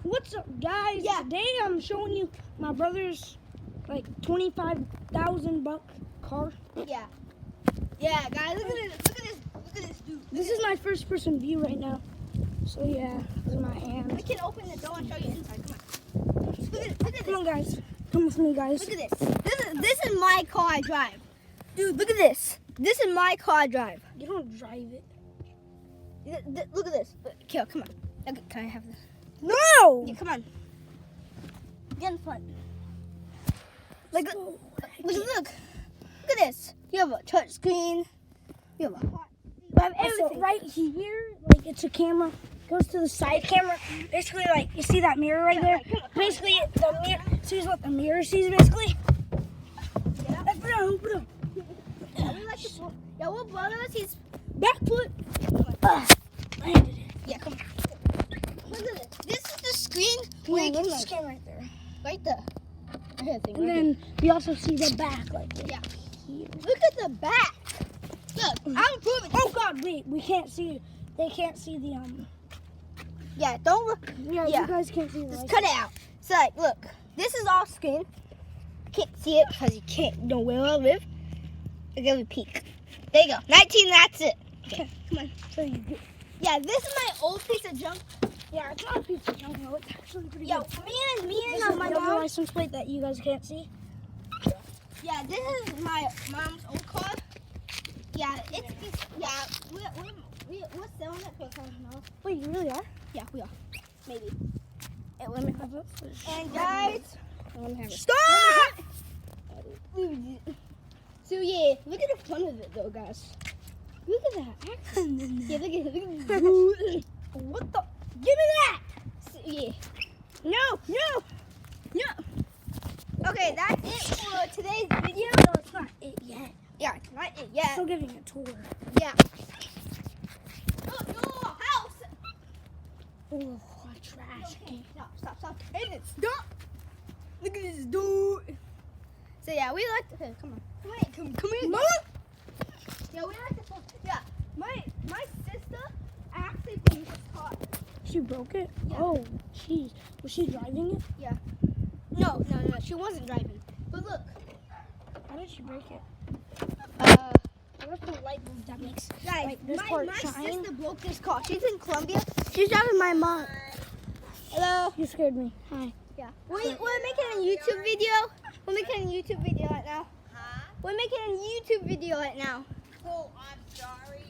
What's up, guys? Yeah. Today I'm showing you my brother's like $25,000 car. Yeah. Yeah, guys, look at this. Look at this. Look at this dude. This is my first person view right now. So yeah, this is my We hand. can open the door and show you inside. Come on. Look at this. Come on, guys. Come with me, guys. Look at this. This is my car I drive. Dude, look at this. This is my car I drive. You don't drive it. Look at this. Kill, come on. Okay, can I have this? No! Yeah, come on. Get in front. Like, look at this. You have a touch screen. You have a hot. You have So everything. right here, like it's a camera. Goes to the side camera. Basically, like you see that mirror right there. Basically, the mirror sees what the mirror sees. Basically. Yeah. Let's put it on. Put it on. Yeah, we like to. Yeah, we're brothers. He's. Back foot. Landed it. Yeah, come on. Look at this. This is the screen. Come where on, you look can at this camera right there. right there. I hear a thing And right then we also see the back, like Yeah. here. Look at the back. Look, I'm proving. Oh God, wait, we can't see. They can't see the Yeah, don't look. Yeah, Yeah. you guys can't see the. Just light. cut it out. So, like, look, this is off screen. I can't see it because you can't know where I live. I'll give you a peek. There you go. 19, that's it. Okay, come on. So you get, Yeah, this is my old piece of junk. yeah, it's not a piece of junk, no, it's actually pretty Yeah, good. me This and is my the mom. license plate that you guys can't see. Yeah, this is my mom's old car. Yeah, we're selling it for $1,000. Wait, you really are? Yeah, we are. Maybe. Hey, let me have it. And guys, Let me have it. stop! So yeah, look at the front of it though, guys. Look at that. Yeah, look at it. What the? Give me that! So, yeah. No! Okay, that's it for today's video. No, it's not it yet. Yeah, it's not it yet. Still giving a tour. Yeah. Oh, your house. Oh, trash can. Stop. And stop. Look at this dude. So yeah, we like to. Hey, come here. Mom! Yeah, we like to. Yeah, my sister actually broke this car. She broke it? Yeah. Oh, jeez. Was she driving it? Yeah. No, she wasn't driving. But look. How did she break it? What's the light bulb that makes Guys, like this my part shine? sister broke this car. She's in Colombia. She's driving my mom. Hello. You scared me. Hi. Yeah. We're making a YouTube video. We're making a YouTube video right now. Huh? We're making a YouTube video right now. Oh, I'm sorry.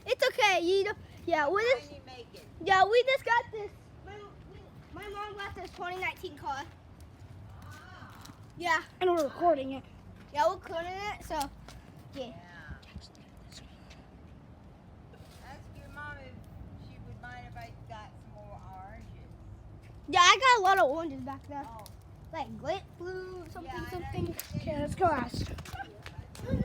It's okay. You don't, yeah, we How just you make it? we just got this. My mom got this 2019 car. Yeah. And we're recording it. Yeah, we're cleaning it. So, yeah. Yeah. Ask your mom if she would mind if I got some more oranges. Yeah, I got a lot of oranges back there. Oh, Like glit blue, something, yeah, I know something. you said Okay, let's go ask. No.